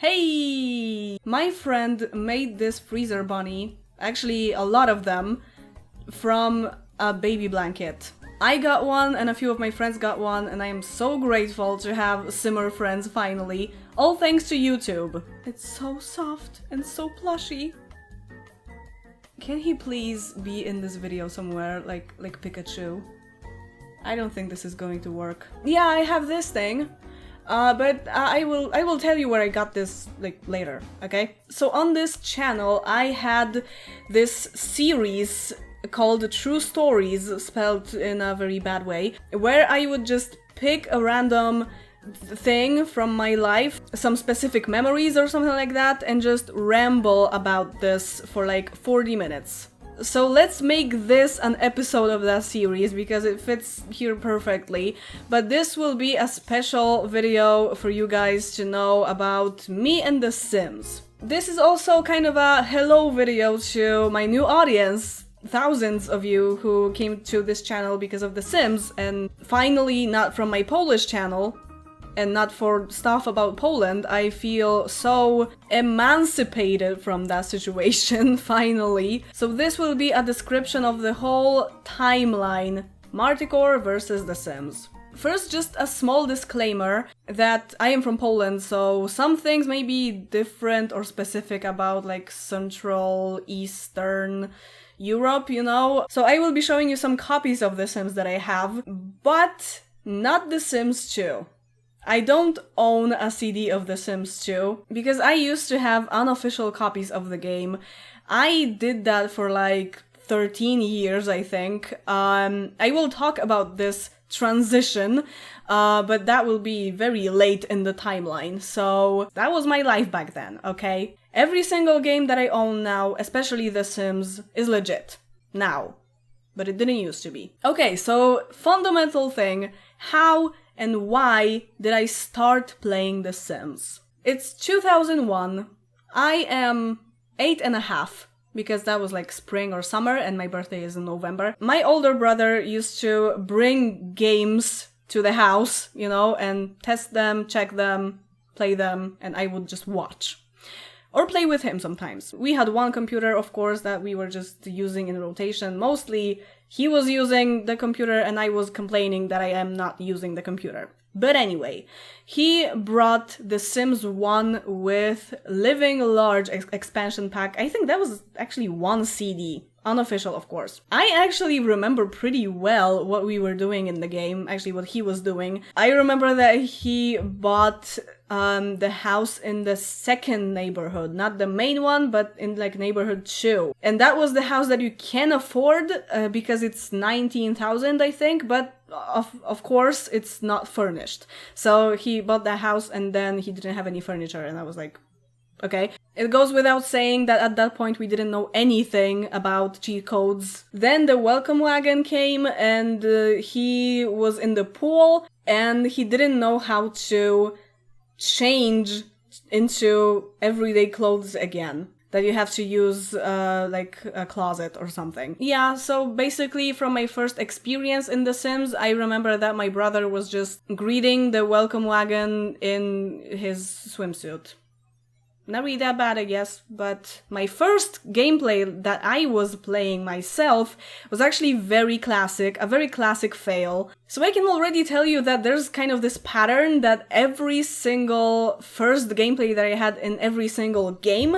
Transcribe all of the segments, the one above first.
Hey! My friend made this freezer bunny, actually a lot of them, from a baby blanket. I got one and a few of my friends got one, and I am so grateful to have simmer friends finally, all thanks to YouTube. It's so soft and so plushy. Can he please be in this video somewhere, like Pikachu? I don't think this is going to work. Yeah, I have this thing. But I will tell you where I got this like later, okay? So on this channel I had this series called True Stories, spelled in a very bad way, where I would just pick a random thing from my life, some specific memories or something like that, and just ramble about this for like 40 minutes. So let's make this an episode of that series because it fits here perfectly, but this will be a special video for you guys to know about me and The Sims. This is also kind of a hello video to my new audience, thousands of you who came to this channel because of The Sims, and finally not from my Polish channel, and not for stuff about Poland. I feel so emancipated from that situation, finally. So this will be a description of the whole timeline, Marticore versus The Sims. First, just a small disclaimer that I am from Poland, so some things may be different or specific about like Central, Eastern Europe, you know? So I will be showing you some copies of The Sims that I have, but not The Sims 2. I don't own a CD of The Sims 2, because I used to have unofficial copies of the game. I did that for like 13 years, I think. I will talk about this transition, but that will be very late in the timeline, so that was my life back then, okay? Every single game that I own now, especially The Sims, is legit. Now. But it didn't used to be. Okay, so fundamental thing, how and why did I start playing The Sims? It's 2001, I am 8.5, because that was like spring or summer and my birthday is in November. My older brother used to bring games to the house, you know, and test them, check them, play them, and I would just watch. Or play with him sometimes. We had one computer, of course, that we were just using in rotation. Mostly, he was using the computer and I was complaining that I am not using the computer. But anyway, he brought The Sims 1 with Living Large expansion pack. I think that was actually one CD. Unofficial, of course. I actually remember pretty well what we were doing in the game, actually what he was doing. I remember that he bought the house in the second neighborhood, not the main one, but in like neighborhood 2. And that was the house that you can afford because it's 19,000, I think, but of course it's not furnished. So he bought the house and then he didn't have any furniture, and I was like, okay. It goes without saying that at that point we didn't know anything about cheat codes. Then the welcome wagon came and he was in the pool and he didn't know how to change into everyday clothes again. That you have to use like a closet or something. Yeah, so basically from my first experience in The Sims, I remember that my brother was just greeting the welcome wagon in his swimsuit. Not really that bad, I guess, but my first gameplay that I was playing myself was actually very classic, a very classic fail. So I can already tell you that there's kind of this pattern that every single first gameplay that I had in every single game,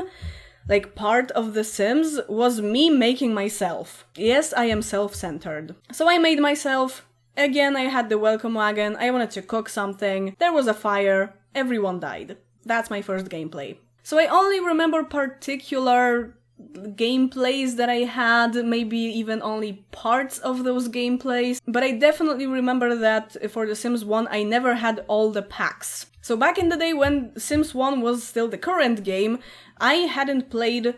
like part of The Sims, was me making myself. Yes, I am self-centered. So I made myself. Again, I had the welcome wagon, I wanted to cook something, there was a fire, everyone died. That's my first gameplay. So I only remember particular gameplays that I had, maybe even only parts of those gameplays, but I definitely remember that for The Sims 1 I never had all the packs. So back in the day when Sims 1 was still the current game, I hadn't played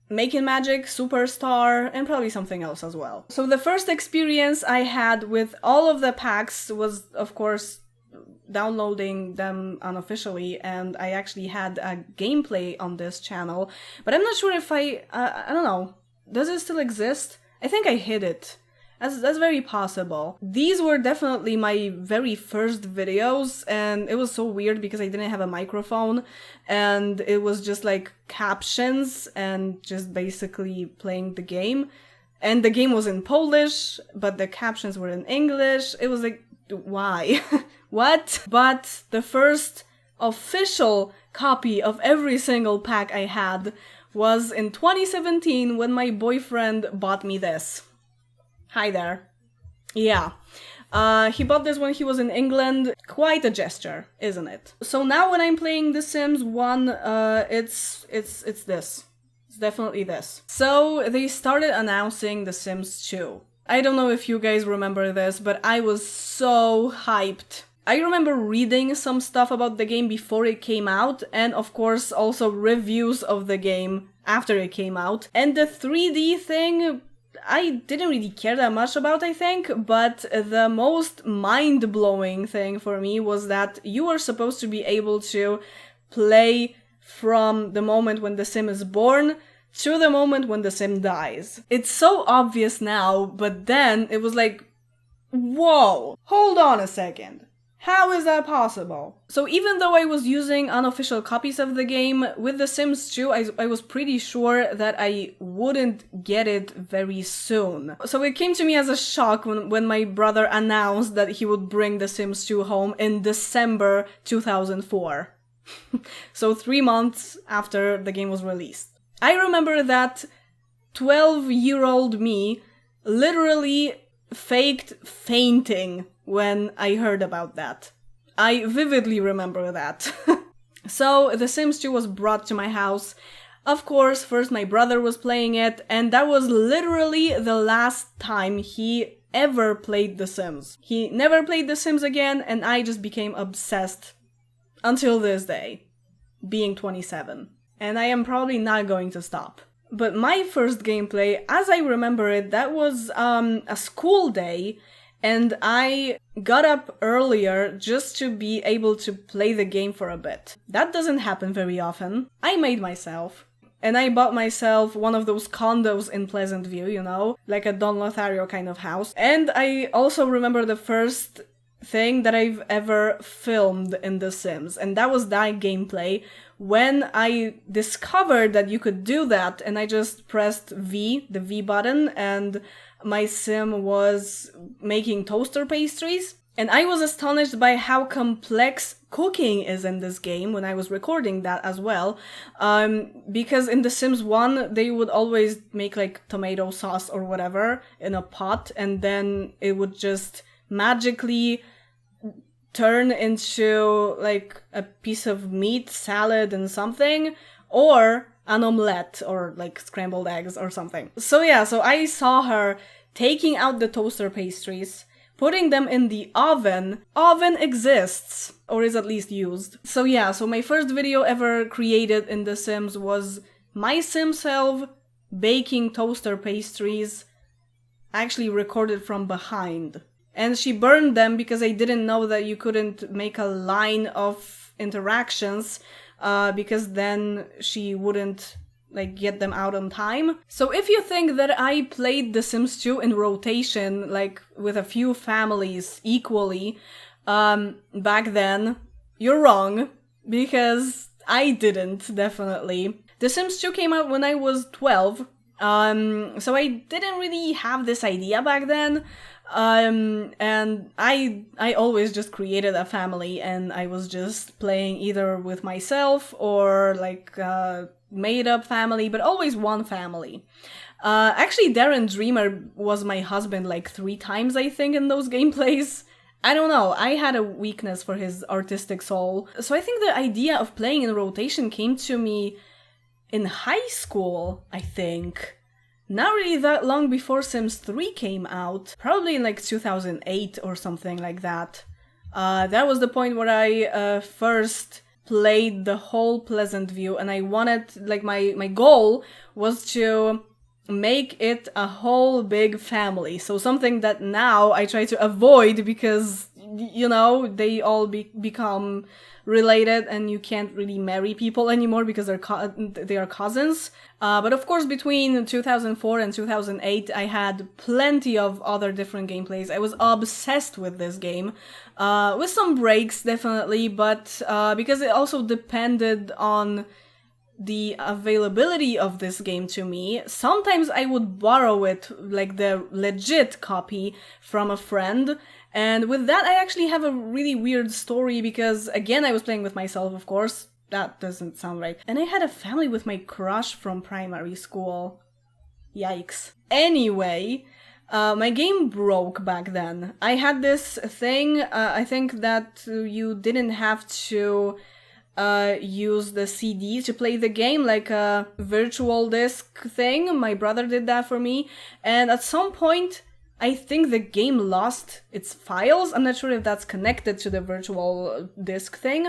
Making Magic, Superstar, and probably something else as well. So the first experience I had with all of the packs was, of course, downloading them unofficially, and I actually had a gameplay on this channel, but I'm not sure if I don't know, does it still exist? I think I hid it. That's very possible. These were definitely my very first videos, and it was so weird because I didn't have a microphone, and it was just like captions and just basically playing the game. And the game was in Polish, but the captions were in English. It was like, why? What? But the first official copy of every single pack I had was in 2017 when my boyfriend bought me this. Hi there. Yeah. He bought this when he was in England. Quite a gesture, isn't it? So now when I'm playing The Sims 1, it's this. It's definitely this. So they started announcing The Sims 2. I don't know if you guys remember this, but I was so hyped. I remember reading some stuff about the game before it came out, and of course also reviews of the game after it came out. And the 3D thing, I didn't really care that much about, I think, but the most mind-blowing thing for me was that you were supposed to be able to play from the moment when the Sim is born to the moment when the Sim dies. It's so obvious now, but then it was like, whoa, hold on a second. How is that possible? So even though I was using unofficial copies of the game, with The Sims 2, I was pretty sure that I wouldn't get it very soon. So it came to me as a shock when my brother announced that he would bring The Sims 2 home in December 2004. So 3 months after the game was released. I remember that 12-year-old me literally faked fainting when I heard about that. I vividly remember that. So The Sims 2 was brought to my house. Of course, first my brother was playing it, and that was literally the last time he ever played The Sims. He never played The Sims again, and I just became obsessed until this day, being 27. And I am probably not going to stop. But my first gameplay, as I remember it, that was a school day, and I got up earlier just to be able to play the game for a bit. That doesn't happen very often. I made myself. And I bought myself one of those condos in Pleasant View, you know, like a Don Lothario kind of house. And I also remember the first thing that I've ever filmed in The Sims, and that was that gameplay when I discovered that you could do that, and I just pressed V, the V button, and my Sim was making toaster pastries. And I was astonished by how complex cooking is in this game when I was recording that as well. Because in The Sims 1, they would always make like tomato sauce or whatever in a pot, and then it would just magically turn into like a piece of meat, salad, and something, or an omelette, or like scrambled eggs or something. So yeah, so I saw her taking out the toaster pastries, putting them in the oven. Oven exists, or is at least used. So yeah, so my first video ever created in The Sims was my Sim self baking toaster pastries, actually recorded from behind. And she burned them because I didn't know that you couldn't make a line of interactions, because then she wouldn't like get them out on time. So if you think that I played The Sims 2 in rotation, like with a few families equally, back then, you're wrong, because I didn't, definitely. The Sims 2 came out when I was 12, so I didn't really have this idea back then. And I always just created a family, and I was just playing either with myself or like made up family, but always one family. Actually, Darren Dreamer was my husband like 3 times, I think, in those gameplays. I don't know, I had a weakness for his artistic soul. So I think the idea of playing in rotation came to me in high school, I think. Not really that long before Sims 3 came out, probably in like 2008 or something like that. That was the point where I first played the whole Pleasant View, and I wanted, like my goal was to make it a whole big family. So something that now I try to avoid because you know, they all become related and you can't really marry people anymore because they are cousins. But of course, between 2004 and 2008, I had plenty of other different gameplays. I was obsessed with this game, with some breaks, definitely, but because it also depended on the availability of this game to me. Sometimes I would borrow it, like the legit copy, from a friend. And with that, I actually have a really weird story because, again, I was playing with myself, of course. That doesn't sound right. And I had a family with my crush from primary school. Yikes. Anyway, my game broke back then. I had this thing, I think that you didn't have to use the CD to play the game, like a virtual disc thing. My brother did that for me, and at some point I think the game lost its files. I'm not sure if that's connected to the virtual disc thing,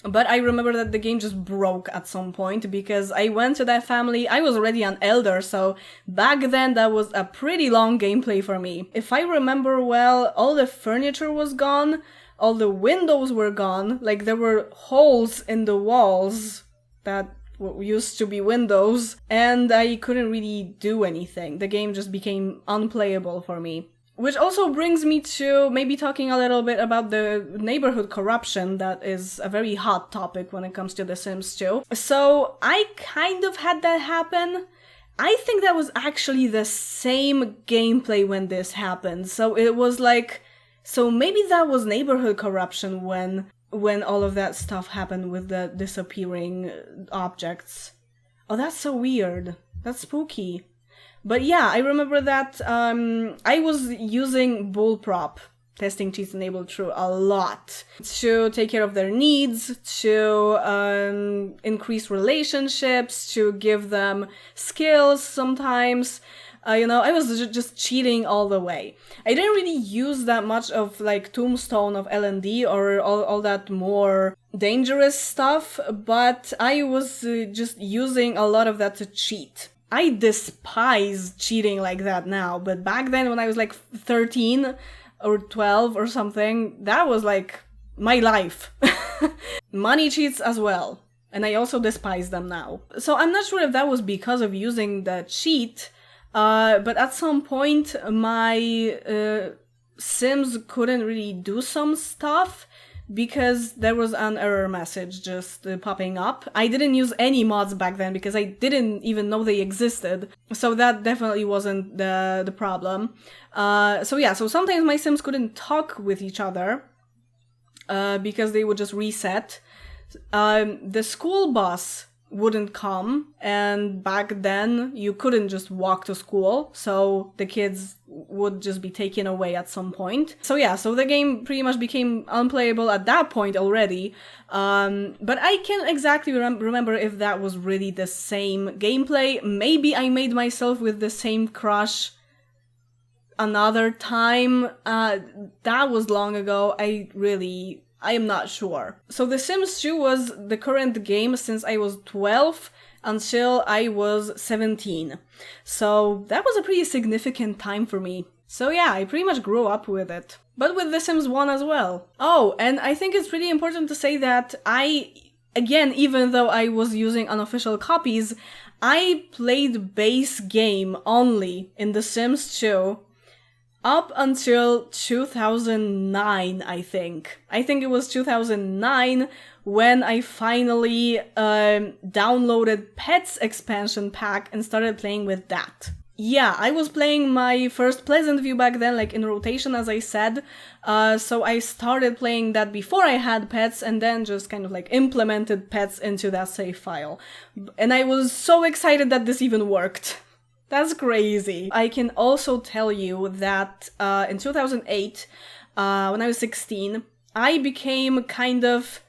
but I remember that the game just broke at some point because I went to that family. I was already an elder, so back then that was a pretty long gameplay for me. If I remember well, all the furniture was gone, all the windows were gone, like there were holes in the walls that used to be windows, and I couldn't really do anything. The game just became unplayable for me. Which also brings me to maybe talking a little bit about the neighborhood corruption that is a very hot topic when it comes to The Sims 2. So I kind of had that happen. I think that was actually the same gameplay when this happened. So it was like, so maybe that was neighborhood corruption when all of that stuff happened with the disappearing objects. Oh, that's so weird. That's spooky. But yeah, I remember that I was using Bullprop, testing cheats enabled true, a lot to take care of their needs, to increase relationships, to give them skills sometimes. You know, I was just cheating all the way. I didn't really use that much of like Tombstone of L&D or all that more dangerous stuff, but I was just using a lot of that to cheat. I despise cheating like that now, but back then when I was like 13 or 12 or something, that was like my life. Money cheats as well, and I also despise them now. So I'm not sure if that was because of using the cheat, but at some point my Sims couldn't really do some stuff because there was an error message just popping up. I didn't use any mods back then because I didn't even know they existed, so that definitely wasn't the problem. So yeah, so sometimes my Sims couldn't talk with each other because they would just reset. The school bus wouldn't come, and back then you couldn't just walk to school, so the kids would just be taken away at some point. So yeah, so the game pretty much became unplayable at that point already, but I can't exactly remember if that was really the same gameplay. Maybe I made myself with the same crush another time. That was long ago. I am not sure. So The Sims 2 was the current game since I was 12 until I was 17. So that was a pretty significant time for me. So yeah, I pretty much grew up with it. But with The Sims 1 as well. Oh, and I think it's really important to say that again, even though I was using unofficial copies, I played base game only in The Sims 2 up until 2009, I think. I think it was 2009 when I finally downloaded Pets expansion pack and started playing with that. Yeah, I was playing my first Pleasant View back then, like in rotation, as I said. So I started playing that before I had Pets and then just kind of like implemented Pets into that save file. And I was so excited that this even worked. That's crazy. I can also tell you that in 2008, when I was 16, I became kind of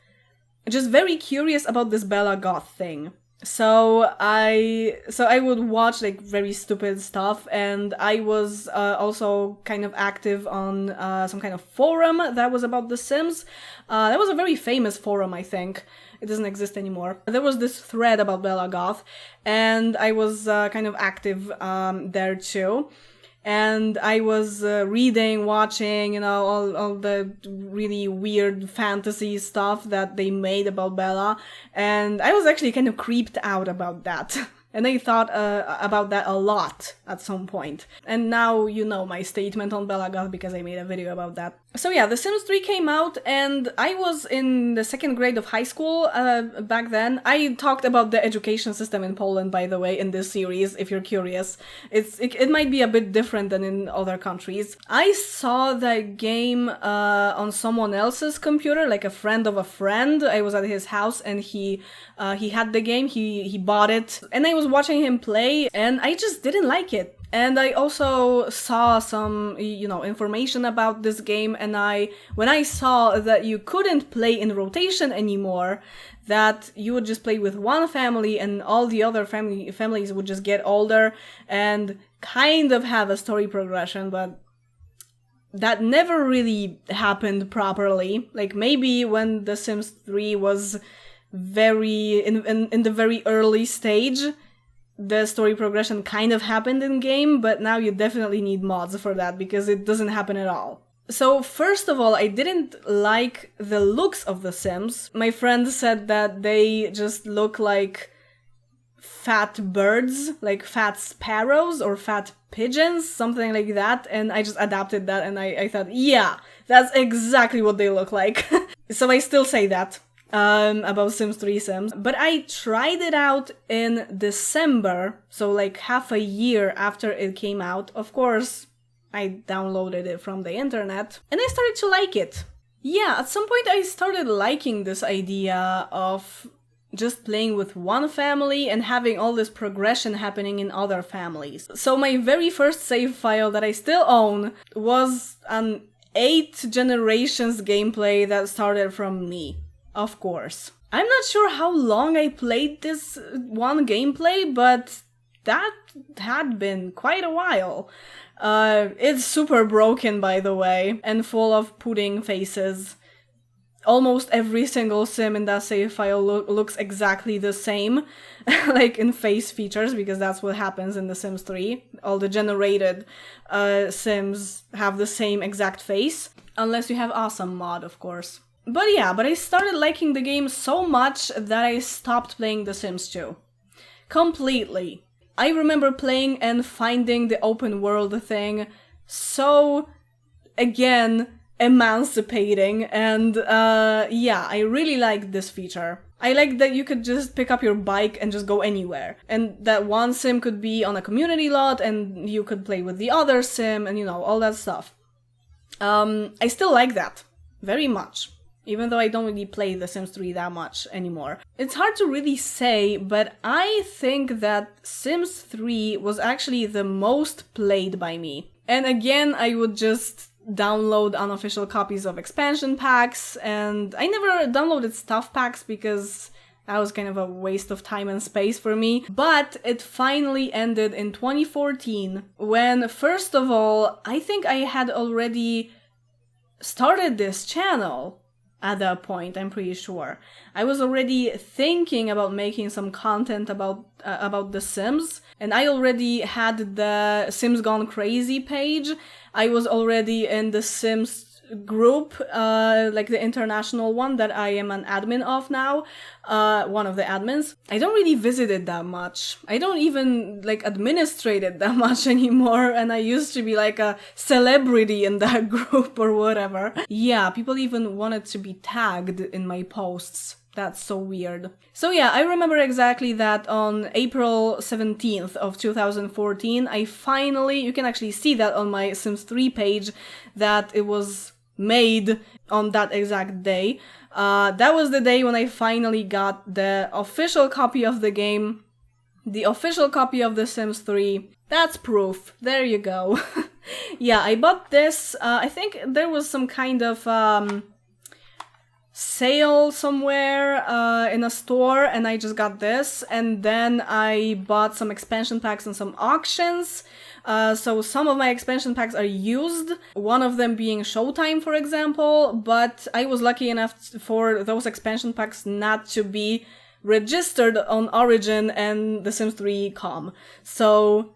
just very curious about this Bella Goth thing. So I would watch like very stupid stuff, and I was also kind of active on some kind of forum that was about The Sims. That was a very famous forum, I think. It doesn't exist anymore. There was this thread about Bella Goth, and I was kind of active there too. and I was reading, watching, you know, all the really weird fantasy stuff that they made about Bella, and I was actually kind of creeped out about that. And I thought about that a lot at some point. And now you know my statement on Bella Goth because I made a video about that. So yeah, The Sims 3 came out and I was in the 2nd grade of high school back then. I talked about the education system in Poland, by the way, in this series, if you're curious. It might be a bit different than in other countries. I saw the game on someone else's computer, like a friend of a friend. I was at his house and he had the game, he bought it, and I was watching him play and I just didn't like it. And I also saw some, you know, information about this game, and when I saw that you couldn't play in rotation anymore, that you would just play with one family and all the other families would just get older and kind of have a story progression, but that never really happened properly. Like maybe when The Sims 3 was very in the very early stage, the story progression kind of happened in game, but now you definitely need mods for that because it doesn't happen at all. So first of all, I didn't like the looks of the Sims. My friend said that they just look like fat birds, like fat sparrows or fat pigeons, something like that, and I just adapted that and I thought, yeah, that's exactly what they look like. So I still say that about Sims 3 Sims, but I tried it out in December, so like half a year after it came out. Of course, I downloaded it from the internet, and I started to like it. Yeah, at some point I started liking this idea of just playing with one family and having all this progression happening in other families. So my very first save file that I still own was an 8 generations gameplay that started from me. Of course. I'm not sure how long I played this one gameplay, but that had been quite a while. It's super broken, by the way, and full of pudding faces. Almost every single sim in that save file looks exactly the same, like in face features, because that's what happens in The Sims 3. All the generated sims have the same exact face, unless you have Awesome Mod, of course. But yeah, I started liking the game so much that I stopped playing The Sims 2. Completely. I remember playing and finding the open world thing so, again, emancipating, and yeah, I really liked this feature. I liked that you could just pick up your bike and just go anywhere, and that one sim could be on a community lot and you could play with the other sim and, you know, all that stuff. I still like that very much, even though I don't really play The Sims 3 that much anymore. It's hard to really say, but I think that Sims 3 was actually the most played by me. And again, I would just download unofficial copies of expansion packs, and I never downloaded stuff packs because that was kind of a waste of time and space for me. But it finally ended in 2014, when, first of all, I think I had already started this channel. At that point, I'm pretty sure. I was already thinking about making some content about The Sims, and I already had the Sims Gone Crazy page. I was already in the Sims group, like the international one that I am an admin of now, one of the admins. I don't really visit it that much. I don't even like administrate it that much anymore, and I used to be like a celebrity in that group or whatever. Yeah, people even wanted to be tagged in my posts. That's so weird. So yeah, I remember exactly that on April 17th of 2014, I finally, you can actually see that on my Sims 3 page, that it was made on that exact day. That was the day when I finally got the official copy of the game, the official copy of The Sims 3. That's proof. There you go. Yeah, I bought this. I think there was some kind of sale somewhere in a store, and I just got this, and then I bought some expansion packs and some auctions. So some of my expansion packs are used, one of them being Showtime, for example, but I was lucky enough for those expansion packs not to be registered on Origin and The Sims 3 com. So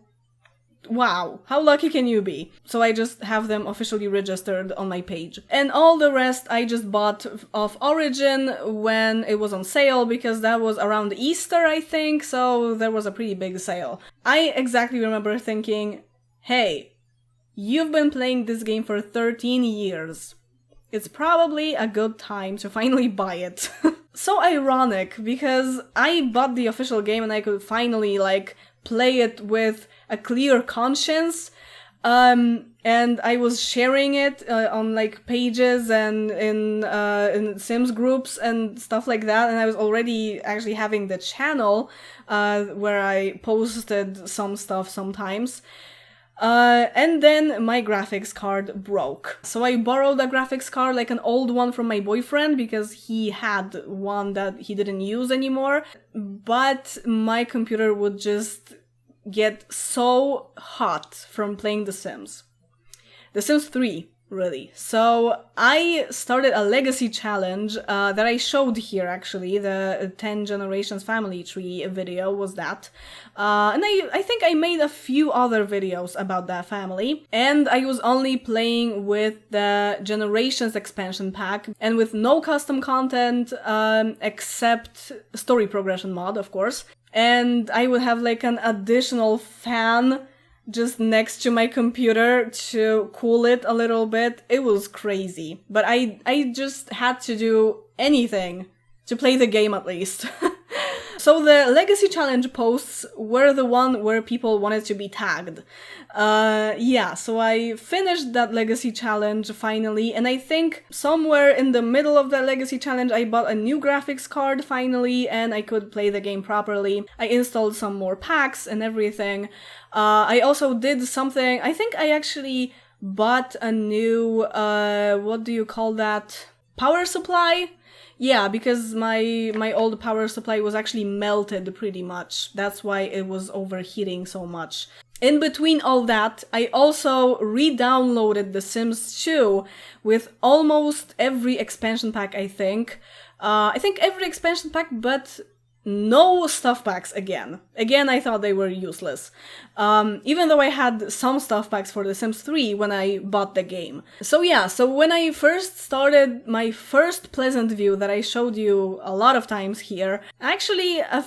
Wow, how lucky can you be? So I just have them officially registered on my page. And all the rest I just bought off Origin when it was on sale, because that was around Easter, I think, so there was a pretty big sale. I exactly remember thinking, hey, you've been playing this game for 13 years. It's probably a good time to finally buy it. So ironic, because I bought the official game and I could finally, like, play it with a clear conscience, and I was sharing it on like pages and in Sims groups and stuff like that, and I was already actually having the channel where I posted some stuff sometimes. And then my graphics card broke. So I borrowed a graphics card, like an old one from my boyfriend, because he had one that he didn't use anymore. But my computer would just get so hot from playing The Sims. The Sims 3, really. So I started a legacy challenge that I showed here, actually. The 10 Generations Family Tree video was that. And I think I made a few other videos about that family. And I was only playing with the Generations expansion pack and with no custom content except story progression mod, of course. And I would have like an additional fan just next to my computer to cool it a little bit. It was crazy. But I just had to do anything to play the game at least. So the Legacy Challenge posts were the one where people wanted to be tagged. Yeah, so I finished that Legacy Challenge finally, and I think somewhere in the middle of the Legacy Challenge I bought a new graphics card finally, and I could play the game properly. I installed some more packs and everything. I also did something, I think I actually bought a new, what do you call that? Power supply? Yeah, because my old power supply was actually melted pretty much. That's why it was overheating so much. In between all that, I also re-downloaded The Sims 2 with almost every expansion pack, I think. I think every expansion pack, but no stuff packs again. Again, I thought they were useless. Even though I had some stuff packs for The Sims 3 when I bought the game. So yeah, so when I first started my first Pleasant View that I showed you a lot of times here, actually a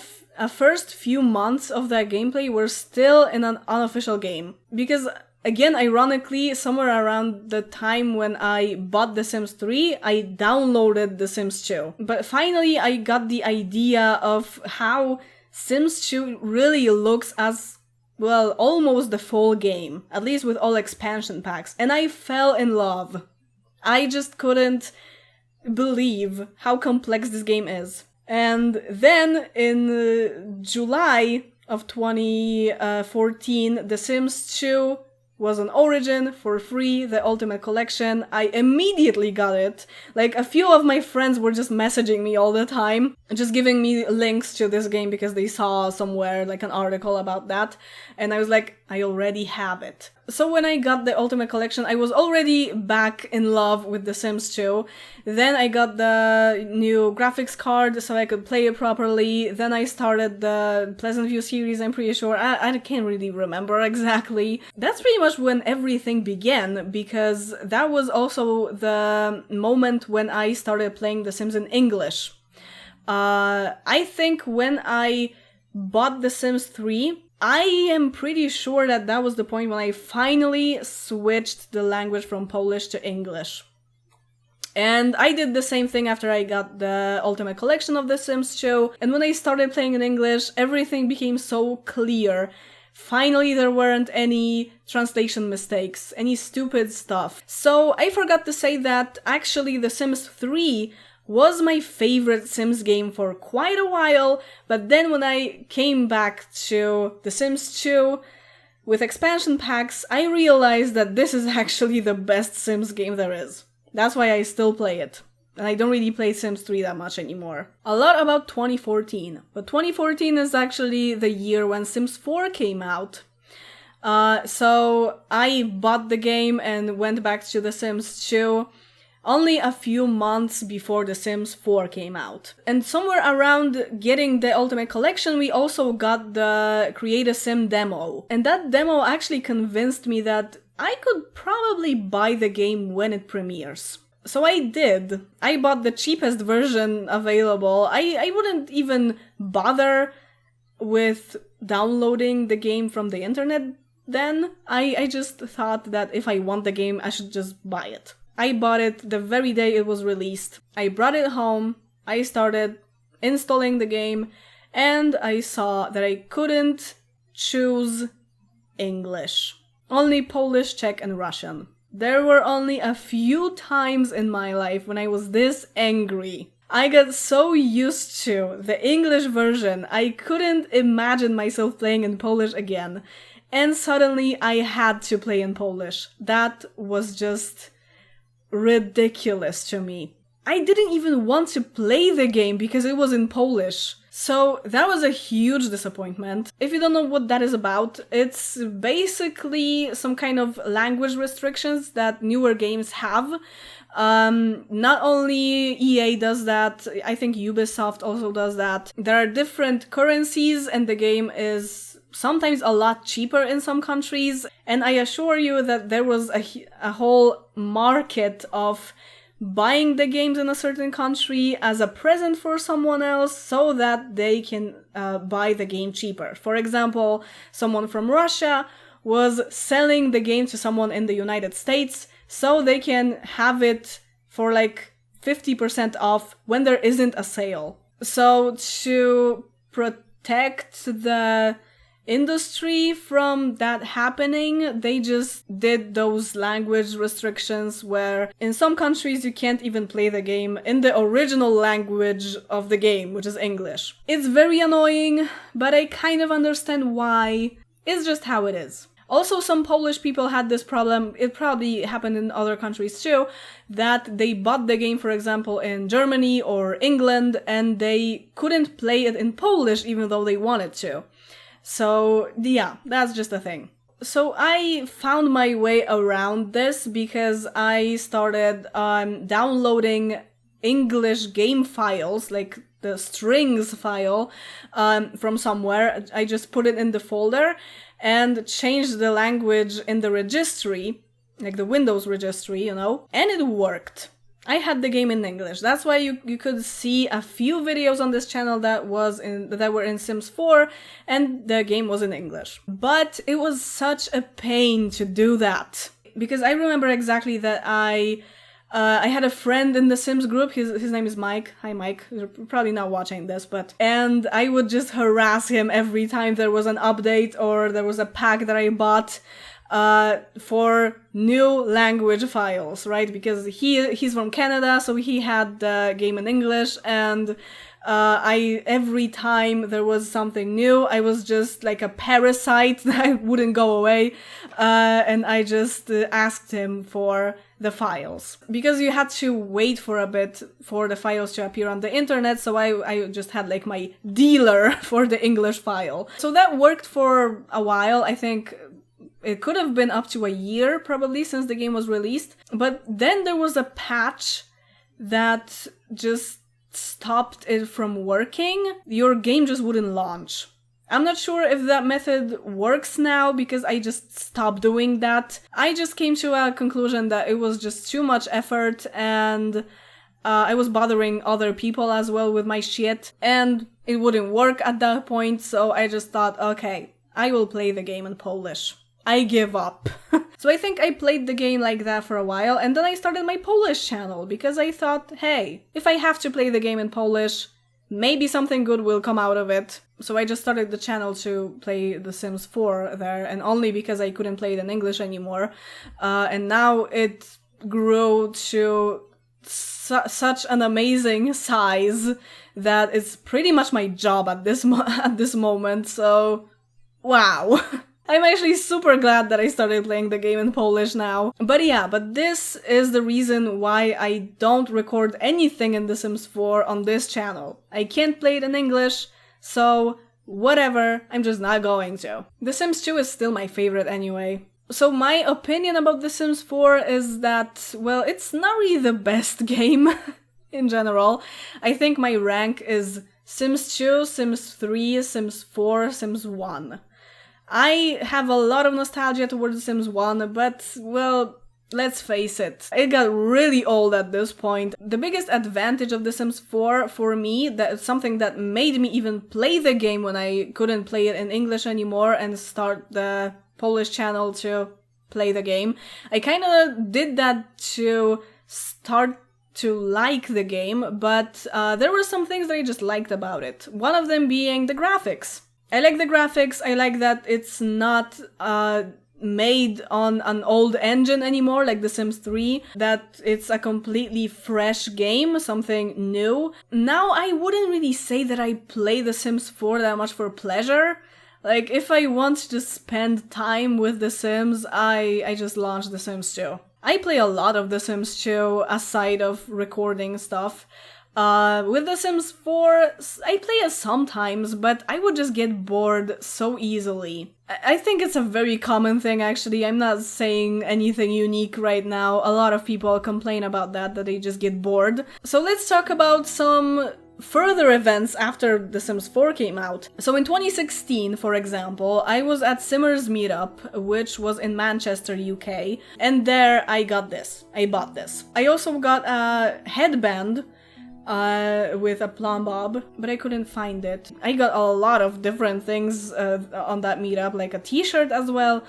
first few months of that gameplay were still in an unofficial game. Because again, ironically, somewhere around the time when I bought The Sims 3, I downloaded The Sims 2. But finally, I got the idea of how Sims 2 really looks as, well, almost the full game. At least with all expansion packs. And I fell in love. I just couldn't believe how complex this game is. And then in July of 2014, The Sims 2 was on Origin for free, the Ultimate Collection. I immediately got it. Like, a few of my friends were just messaging me all the time, just giving me links to this game because they saw somewhere like an article about that. And I was like, I already have it. So when I got the Ultimate Collection, I was already back in love with The Sims 2. Then I got the new graphics card so I could play it properly. Then I started the Pleasant View series, I'm pretty sure. I can't really remember exactly. That's pretty much when everything began, because that was also the moment when I started playing The Sims in English. I think when I bought The Sims 3, I am pretty sure that that was the point when I finally switched the language from Polish to English. And I did the same thing after I got the Ultimate Collection of The Sims 2, and when I started playing in English, everything became so clear. Finally, there weren't any translation mistakes, any stupid stuff. So I forgot to say that actually The Sims 3 was my favorite Sims game for quite a while, but then when I came back to The Sims 2 with expansion packs, I realized that this is actually the best Sims game there is. That's why I still play it. And I don't really play Sims 3 that much anymore. A lot about 2014, but 2014 is actually the year when Sims 4 came out. So I bought the game and went back to The Sims 2. only a few months before The Sims 4 came out. And somewhere around getting the Ultimate Collection, we also got the Create a Sim demo. And that demo actually convinced me that I could probably buy the game when it premieres. So I did. I bought the cheapest version available. I wouldn't even bother with downloading the game from the internet then. I just thought that if I want the game, I should just buy it. I bought it the very day it was released. I brought it home, I started installing the game, and I saw that I couldn't choose English. Only Polish, Czech, and Russian. There were only a few times in my life when I was this angry. I got so used to the English version, I couldn't imagine myself playing in Polish again. And suddenly I had to play in Polish. That was just ridiculous to me. I didn't even want to play the game because it was in Polish. So that was a huge disappointment. If you don't know what that is about, it's basically some kind of language restrictions that newer games have. Not only EA does that, I think Ubisoft also does that. There are different currencies and the game is sometimes a lot cheaper in some countries. And I assure you that there was a whole market of buying the games in a certain country as a present for someone else so that they can buy the game cheaper. For example, someone from Russia was selling the game to someone in the United States so they can have it for like 50% off when there isn't a sale. So to protect the industry from that happening, they just did those language restrictions where in some countries you can't even play the game in the original language of the game, which is English. It's very annoying, but I kind of understand why. It's just how it is. Also, some Polish people had this problem, it probably happened in other countries too, that they bought the game, for example, in Germany or England, and they couldn't play it in Polish even though they wanted to. So yeah, that's just a thing. So I found my way around this because I started downloading English game files, like the strings file from somewhere. I just put it in the folder and changed the language in the registry, like the Windows registry, you know, and it worked. I had the game in English. That's why you could see a few videos on this channel that were in Sims 4 and the game was in English. But it was such a pain to do that. Because I remember exactly that I had a friend in the Sims group, his name is Mike. Hi Mike, you're probably not watching this, and I would just harass him every time there was an update or there was a pack that I bought for new language files, right? Because he's from Canada, so he had the game in English, and every time there was something new, I was just like a parasite that wouldn't go away, and I just asked him for the files. Because you had to wait for a bit for the files to appear on the internet, so I just had like my dealer for the English file. So that worked for a while. I think it could have been up to a year probably since the game was released. But then there was a patch that just stopped it from working. Your game just wouldn't launch. I'm not sure if that method works now because I just stopped doing that. I just came to a conclusion that it was just too much effort and I was bothering other people as well with my shit and it wouldn't work at that point, so I just thought, okay, I will play the game in Polish. I give up. So I think I played the game like that for a while, and then I started my Polish channel because I thought, hey, if I have to play the game in Polish, maybe something good will come out of it. So I just started the channel to play The Sims 4 there, and only because I couldn't play it in English anymore. And now it grew to such an amazing size that it's pretty much my job at this moment, so wow. I'm actually super glad that I started playing the game in Polish now. But this is the reason why I don't record anything in The Sims 4 on this channel. I can't play it in English, so whatever, I'm just not going to. The Sims 2 is still my favorite anyway. So my opinion about The Sims 4 is that, well, it's not really the best game in general. I think my rank is Sims 2, Sims 3, Sims 4, Sims 1. I have a lot of nostalgia towards Sims 1, but, well, let's face it, it got really old at this point. The biggest advantage of The Sims 4 for me, that's something that made me even play the game when I couldn't play it in English anymore and start the Polish channel to play the game. I kind of did that to start to like the game, but there were some things that I just liked about it. One of them being the graphics. I like the graphics, I like that it's not made on an old engine anymore, like The Sims 3, that it's a completely fresh game, something new. Now, I wouldn't really say that I play The Sims 4 that much for pleasure. Like, if I want to spend time with The Sims, I just launch The Sims 2. I play a lot of The Sims 2 aside of recording stuff. With The Sims 4, I play it sometimes, but I would just get bored so easily. I think it's a very common thing, actually. I'm not saying anything unique right now. A lot of people complain about that they just get bored. So let's talk about some further events after The Sims 4 came out. So in 2016, for example, I was at Simmers Meetup, which was in Manchester, UK, and there I got this. I bought this. I also got a headband with a plumb bob, but I couldn't find it. I got a lot of different things on that meetup, like a t-shirt as well.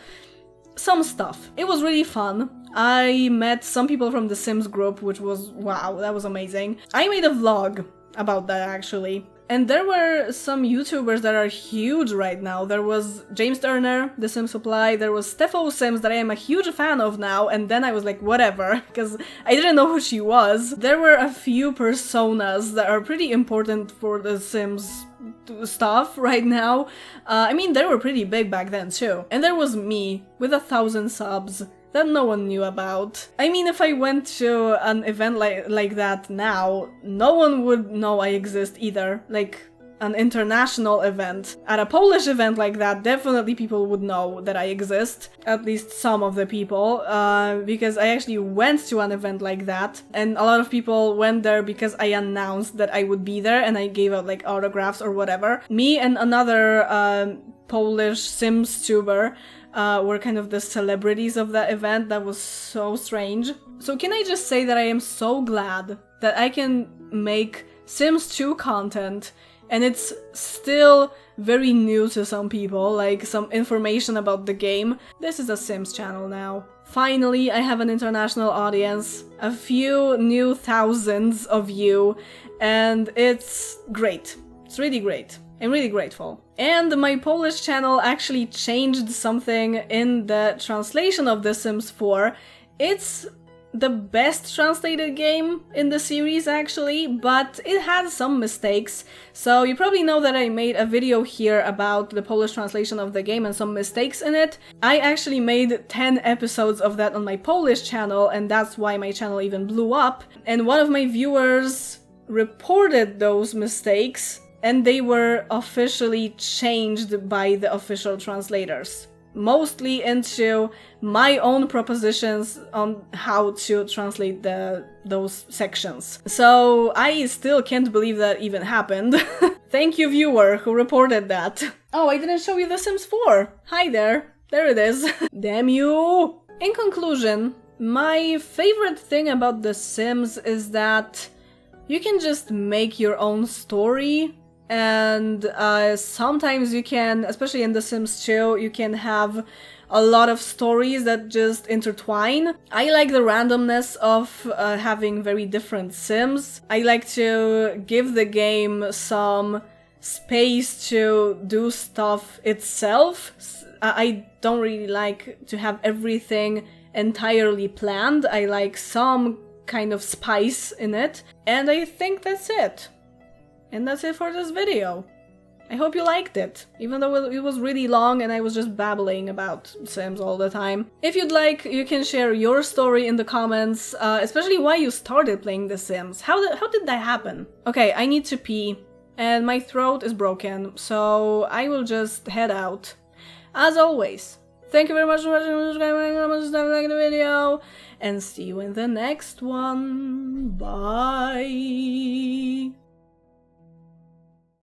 Some stuff. It was really fun. I met some people from the Sims group, which was, wow, that was amazing. I made a vlog about that, actually. And there were some YouTubers that are huge right now. There was James Turner, The Sim Supply, there was Steffo Sims that I am a huge fan of now, and then I was like, whatever, because I didn't know who she was. There were a few personas that are pretty important for The Sims stuff right now. I mean, they were pretty big back then too. And there was me, with 1,000 subs, that no one knew about. I mean, if I went to an event like that now, no one would know I exist either. Like, an international event. At a Polish event like that, definitely people would know that I exist. At least some of the people, because I actually went to an event like that, and a lot of people went there because I announced that I would be there, and I gave out, like, autographs or whatever. Me and another Polish Sims tuber were kind of the celebrities of that event. That was so strange. So can I just say that I am so glad that I can make Sims 2 content, and it's still very new to some people, like some information about the game. This is a Sims channel now. Finally, I have an international audience, a few new thousands of you, and it's great. It's really great. I'm really grateful. And my Polish channel actually changed something in the translation of The Sims 4. It's the best translated game in the series, actually, but it had some mistakes. So you probably know that I made a video here about the Polish translation of the game and some mistakes in it. I actually made 10 episodes of that on my Polish channel, and that's why my channel even blew up. And one of my viewers reported those mistakes, and they were officially changed by the official translators. Mostly into my own propositions on how to translate those sections. So I still can't believe that even happened. Thank you, viewer, who reported that. Oh, I didn't show you The Sims 4. Hi there. There it is. Damn you. In conclusion, my favorite thing about The Sims is that you can just make your own story. And sometimes you can, especially in The Sims 2, you can have a lot of stories that just intertwine. I like the randomness of having very different Sims. I like to give the game some space to do stuff itself. I don't really like to have everything entirely planned. I like some kind of spice in it. And I think that's it. And that's it for this video. I hope you liked it, even though it was really long and I was just babbling about Sims all the time. If you'd like, you can share your story in the comments, especially why you started playing The Sims. How did that happen? Okay, I need to pee, and my throat is broken, so I will just head out. As always, Thank you very much for watching, subscribing, like the video, and see you in the next one. Bye!